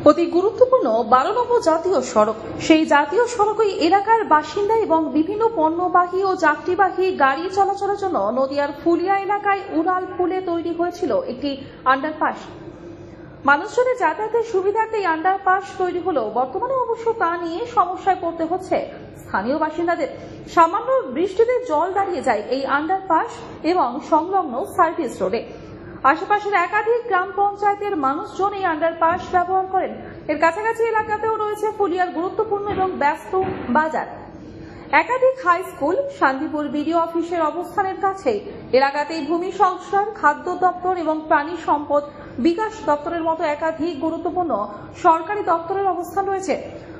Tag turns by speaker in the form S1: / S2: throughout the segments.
S1: অতি গুরুত্বপূর্ণ 12 নম্বর জাতীয় সড়ক। সেই জাতীয় সড়কই এলাকার বাসিন্দা এবং বিভিন্ন পণ্যবাহী ও যাত্রীবাহী গাড়ি চলাচলের জন্য নদিয়ার ফুলিয়া এলাকায় উড়াল পুলে তৈরি হয়েছিল একটি আন্ডারপাস। মানুষজনের যাতায়াতের সুবিধার্থে এই আন্ডারপাস তৈরি হলেও বর্তমানে অবশ্য তা নিয়ে সমস্যায় পড়তে হচ্ছে স্থানীয় বাসিন্দাদের। সামান্য বৃষ্টিতে জল দাঁড়িয়ে যায় এই আন্ডারপাস এবং সংলগ্ন সার্ভিস রোডে। আশেপাশের একাধিক গ্রাম পঞ্চায়েতের মানুষজন এই আন্ডারপাস ব্যবহার করেন। এর কাছাকাছি এলাকাতেও রয়েছে ফুলিয়ার গুরুত্বপূর্ণ এবং ব্যস্ত বাজার। একাধিক হাই স্কুল, শান্তিপুর বিডিও অফিসের অবস্থানের কাছেই এলাকাতেই ভূমি সংস্কার, খাদ্য দপ্তর এবং প্রাণী সম্পদ বিকাশ দপ্তরের মতো একাধিক গুরুত্বপূর্ণ সরকারি দপ্তরের অবস্থান রয়েছে।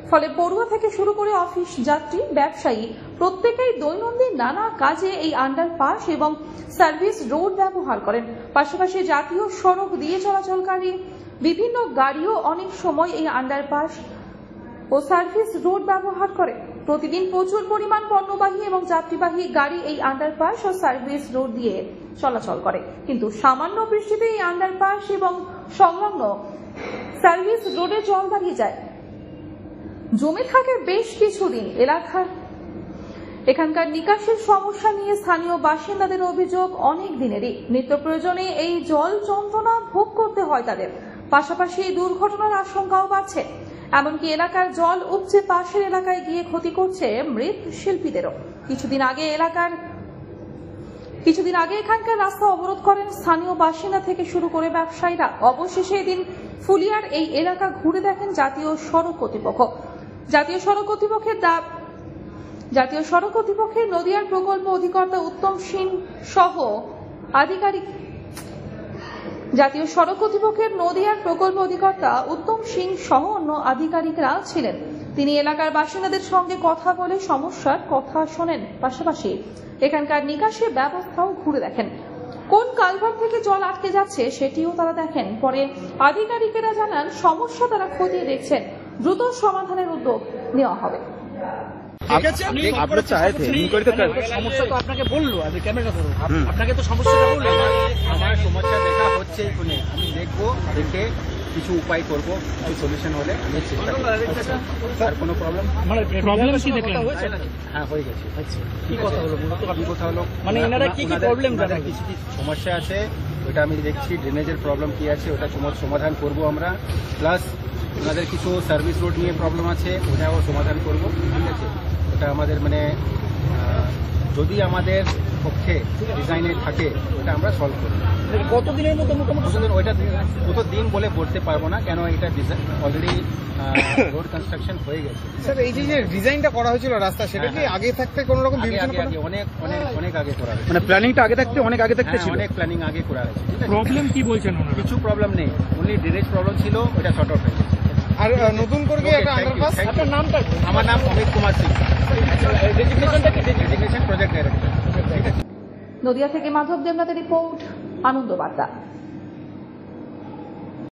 S1: ফলে পড়ুয়া থেকে শুরু করে অফিস যাত্রী, ব্যবসায়ী প্রত্যেকেই দৈনন্দিন নানা কাজে এই আন্ডারপাস এবং সার্ভিস রোড ব্যবহার করেন। পাশাপাশি জাতীয় সড়ক দিয়ে চলাচলকারী বিভিন্ন গাড়িও অনেক সময় এই আন্ডারপাস ও সার্ভিস রোড ব্যবহার করে। প্রতিদিন প্রচুর পরিমাণ পণ্যবাহী এবং যাত্রীবাহী গাড়ি এই আন্ডারপাস ও সার্ভিস রোড দিয়ে চলাচল করে। কিন্তু সামান্য বৃষ্টিতে এই আন্ডারপাস এবং সংলগ্ন সার্ভিস রোডে জল দাঁড়িয়ে যায়, জমে থাকে বেশ কিছুদিন। এখানকার নিকাশের সমস্যা নিয়ে স্থানীয় বাসিন্দাদের অভিযোগ অনেক দিনেরই। নিত্য প্রয়োজনে এই জল যন্ত্রণা ভোগ করতে হয় তাদের। পাশাপাশি এই দুর্ঘটনার আশঙ্কাও বাড়ছে। এমনকি এলাকার জল উপচে পাশের এলাকায় গিয়ে ক্ষতি করছে মৃৎশিল্পীদেরও। কিছুদিন আগে এখানকার রাস্তা অবরোধ করেন স্থানীয় বাসিন্দা থেকে শুরু করে ব্যবসায়ীরা। অবশেষে এদিন ফুলিয়ার এই এলাকা ঘুরে দেখেন জাতীয় সড়ক কর্তৃপক্ষ। জাতীয় সড়ক কর্তৃপক্ষের নদিয়ার প্রকল্প অধিকর্তা উত্তম সিং সহ অন্য আধিকারিকরা ছিলেন। তিনি এলাকার বাসিন্দাদের সঙ্গে কথা বলে সমস্যার কথা শোনেন। পাশাপাশি এখানকার নিকাশের ব্যবস্থাও ঘুরে দেখেন। কোন কালভার্ট থেকে জল আটকে যাচ্ছে সেটিও তারা দেখেন। পরে আধিকারিকেরা জানান সমস্যা তারা খতিয়ে দেখছেন, দ্রুত সমাধানের উদ্যোগ নেওয়া হবে।
S2: সমস্যা তো আপনাকে বললো, ক্যামেরা ধরো, আপনাকে তো সমস্যাটা বললো।
S3: আমার সমস্যা দেখা হচ্ছে, আমি দেখবো, দেখে কিছু উপায় করব, কিছু সলিউশন হলে আমি চেষ্টা করব। আর কোনো প্রবলেম
S2: কি দেখলেন?
S3: হ্যাঁ, হয়ে গেছে।
S2: কি কথা হলো?
S3: কি কথা হলো
S2: মানে এনারা কি প্রবলেম,
S3: কিছু কি সমস্যা আছে ওটা আমি দেখছি, ড্রেনেজের প্রবলেম কি আছে ওটা সমাধান করব আমরা। প্লাস ওনাদের কিছু সার্ভিস রোড নিয়ে প্রবলেম আছে, ওটাও সমাধান করব। ঠিক আছে, ওটা আমাদের মানে যদি আমাদের পক্ষে ডিজাইনে থাকে ওটা আমরা সলভ করব।
S2: কতদিনের মতো মোটামুটি?
S3: ওইটা কত দিন বলে বলতে পারবো না, কেন এটা অলরেডি রোড কনস্ট্রাকশন হয়ে গেছে।
S4: স্যার, এই যে ডিজাইনটা করা হয়েছিল রাস্তা, সেটা কি আগে থাকতে কোনো রকম
S3: অনেক আগে করা হয়েছে?
S4: মানে প্ল্যানিংটা আগে থাকতে অনেক আগে থাকতে ছিল?
S3: অনেক প্ল্যানিং আগে করা হয়েছে।
S2: প্রবলেম কি বলছেন?
S3: কিছু প্রবলেম নেই, অনলি ড্রেনেজ প্রবলেম ছিল, ওটা শর্ট আউট হয়ে গেছে।
S4: আর নতুন করে একটা আন্ডারপাস?
S2: আপনার নামটা?
S3: আমার নাম Amit Kumar Singh, designation project director.
S1: Nadia থেকে মাধব দেবনাথের রিপোর্ট, আনন্দ বার্তা।